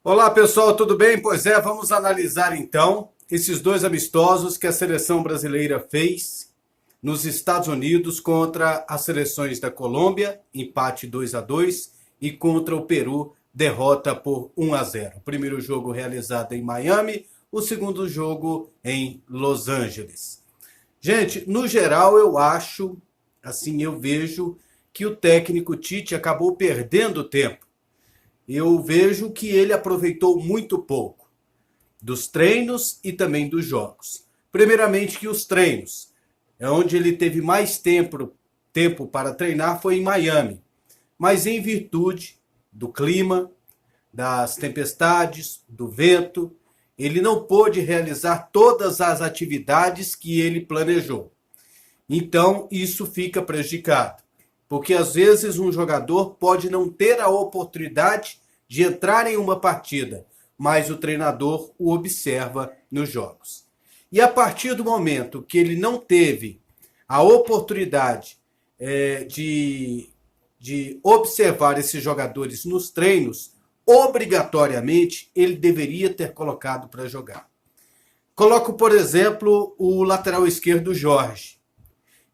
Olá pessoal, tudo bem? Pois é, vamos analisar então esses dois amistosos que a seleção brasileira fez nos Estados Unidos contra as seleções da Colômbia, empate 2-2, e contra o Peru, derrota por 1-0. O primeiro jogo realizado em Miami, o segundo jogo em Los Angeles. Gente, no geral eu acho, assim eu vejo que o técnico Tite acabou perdendo tempo. Eu vejo que ele aproveitou muito pouco dos treinos e também dos jogos. Primeiramente que os treinos, é onde ele teve mais tempo para treinar foi em Miami, mas em virtude do clima, das tempestades, do vento, ele não pôde realizar todas as atividades que ele planejou. Então, isso fica prejudicado, porque às vezes um jogador pode não ter a oportunidade de entrar em uma partida, mas o treinador o observa nos jogos. E a partir do momento que ele não teve a oportunidade de observar esses jogadores nos treinos, obrigatoriamente ele deveria ter colocado para jogar. Coloco, por exemplo, o lateral esquerdo Jorge.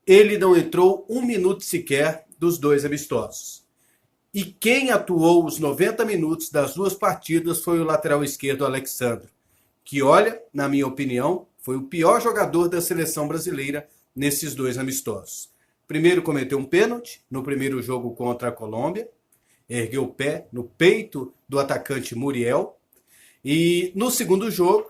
Ele não entrou um minuto sequer dos dois amistosos. E quem atuou os 90 minutos das duas partidas foi o lateral esquerdo Alexandre, que, olha, na minha opinião, foi o pior jogador da seleção brasileira nesses dois amistosos. Primeiro cometeu um pênalti no primeiro jogo contra a Colômbia, ergueu o pé no peito do atacante Muriel, e no segundo jogo,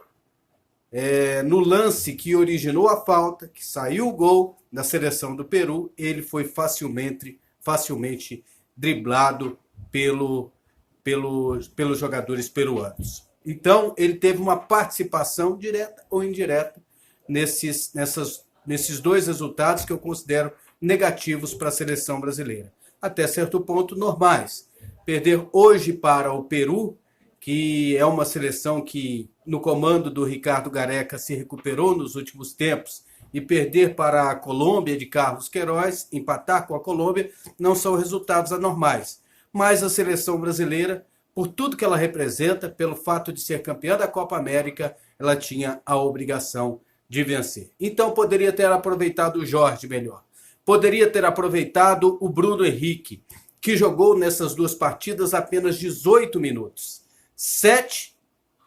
no lance que originou a falta, que saiu o gol da seleção do Peru, ele foi facilmente driblado pelos jogadores peruanos. Então, ele teve uma participação direta ou indireta nesses dois resultados que eu considero negativos para a seleção brasileira. Até certo ponto, normais. Perder hoje para o Peru, que é uma seleção que, no comando do Ricardo Gareca, se recuperou nos últimos tempos, e perder para a Colômbia de Carlos Queiroz, empatar com a Colômbia, não são resultados anormais. Mas a seleção brasileira, por tudo que ela representa, pelo fato de ser campeã da Copa América, ela tinha a obrigação de vencer. Então poderia ter aproveitado o Jorge melhor. Poderia ter aproveitado o Bruno Henrique, que jogou nessas duas partidas apenas 18 minutos. 7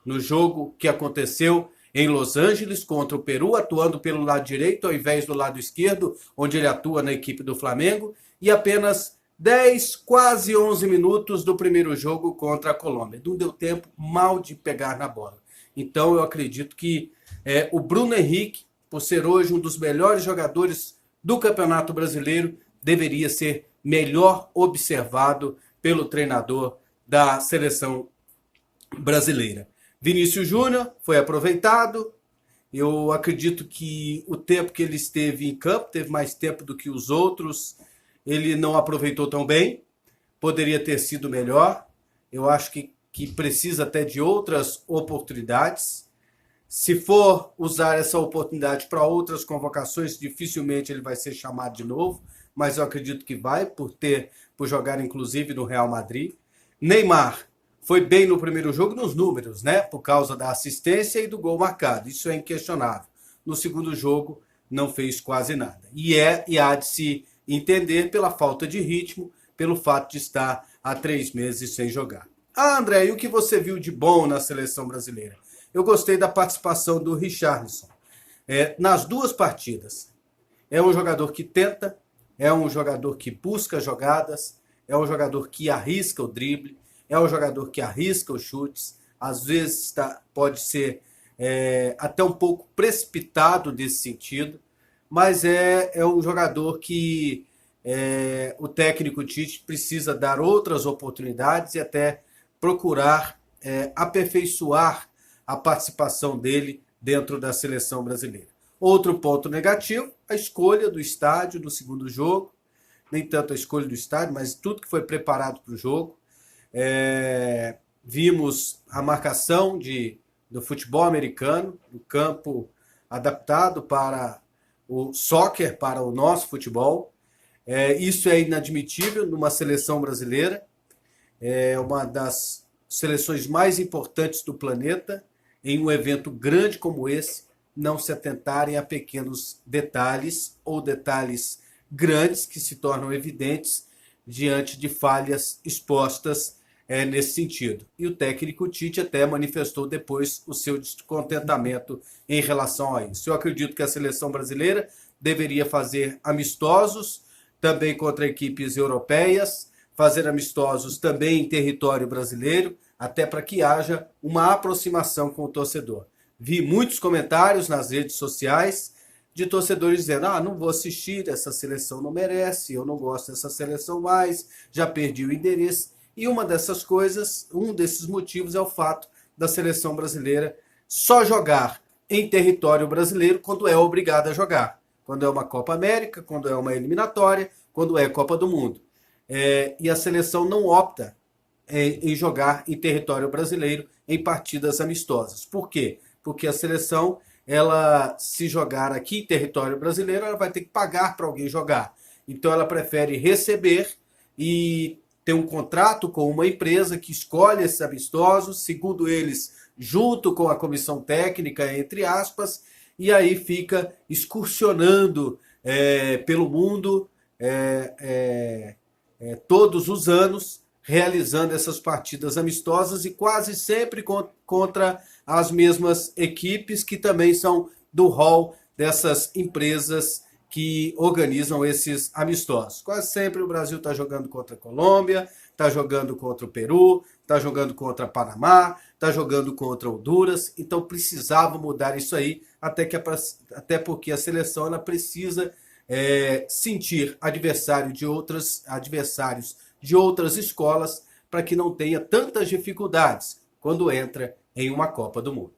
no jogo que aconteceu em Los Angeles contra o Peru, atuando pelo lado direito ao invés do lado esquerdo, onde ele atua na equipe do Flamengo, e apenas 10, quase 11 minutos do primeiro jogo contra a Colômbia. Não deu tempo mal de pegar na bola. Então eu acredito que o Bruno Henrique, por ser hoje um dos melhores jogadores do Campeonato Brasileiro, deveria ser melhor observado pelo treinador da seleção brasileira. Vinícius Júnior foi aproveitado. Eu acredito que o tempo que ele esteve em campo, teve mais tempo do que os outros, ele não aproveitou tão bem. Poderia ter sido melhor. Eu acho que precisa até de outras oportunidades. Se for usar essa oportunidade para outras convocações, dificilmente ele vai ser chamado de novo, mas eu acredito que vai, por jogar inclusive no Real Madrid. Neymar foi bem no primeiro jogo nos números, né? Por causa da assistência e do gol marcado. Isso é inquestionável. No segundo jogo, não fez quase nada. E há de se entender pela falta de ritmo, pelo fato de estar há 3 meses sem jogar. Ah, André, e o que você viu de bom na seleção brasileira? Eu gostei da participação do Richarlison. Nas duas partidas. É um jogador que tenta, é um jogador que busca jogadas, é um jogador que arrisca o drible, é um jogador que arrisca os chutes, às vezes pode ser até um pouco precipitado nesse sentido, mas é um jogador que o técnico Tite precisa dar outras oportunidades e até procurar aperfeiçoar a participação dele dentro da seleção brasileira. Outro ponto negativo, a escolha do estádio no segundo jogo, nem tanto a escolha do estádio, mas tudo que foi preparado para o jogo. Vimos a marcação do futebol americano, do campo adaptado para o soccer, para o nosso futebol. Isso é inadmissível numa seleção brasileira. É uma das seleções mais importantes do planeta, em um evento grande como esse, não se atentarem a pequenos detalhes ou detalhes grandes que se tornam evidentes diante de falhas expostas nesse sentido. E o técnico Tite até manifestou depois o seu descontentamento em relação a isso. Eu acredito que a seleção brasileira deveria fazer amistosos também contra equipes europeias, fazer amistosos também em território brasileiro, até para que haja uma aproximação com o torcedor. Vi muitos comentários nas redes sociais de torcedores dizendo: não vou assistir, essa seleção não merece, eu não gosto dessa seleção mais, já perdi o interesse. E uma dessas coisas, um desses motivos é o fato da seleção brasileira só jogar em território brasileiro quando é obrigada a jogar. Quando é uma Copa América, quando é uma eliminatória, quando é Copa do Mundo. E a seleção não opta em jogar em território brasileiro em partidas amistosas. Por quê? Porque a seleção, ela, se jogar aqui em território brasileiro, ela vai ter que pagar para alguém jogar. Então ela prefere receber e ter um contrato com uma empresa que escolhe esses amistosos, segundo eles, junto com a comissão técnica, entre aspas, e aí fica excursionando pelo mundo todos os anos, realizando essas partidas amistosas e quase sempre contra as mesmas equipes que também são do hall dessas empresas que organizam esses amistosos. Quase sempre o Brasil está jogando contra a Colômbia, está jogando contra o Peru, está jogando contra Panamá, está jogando contra Honduras. Então precisava mudar isso aí, até porque a seleção ela precisa sentir adversários de outras escolas para que não tenha tantas dificuldades quando entra em uma Copa do Mundo.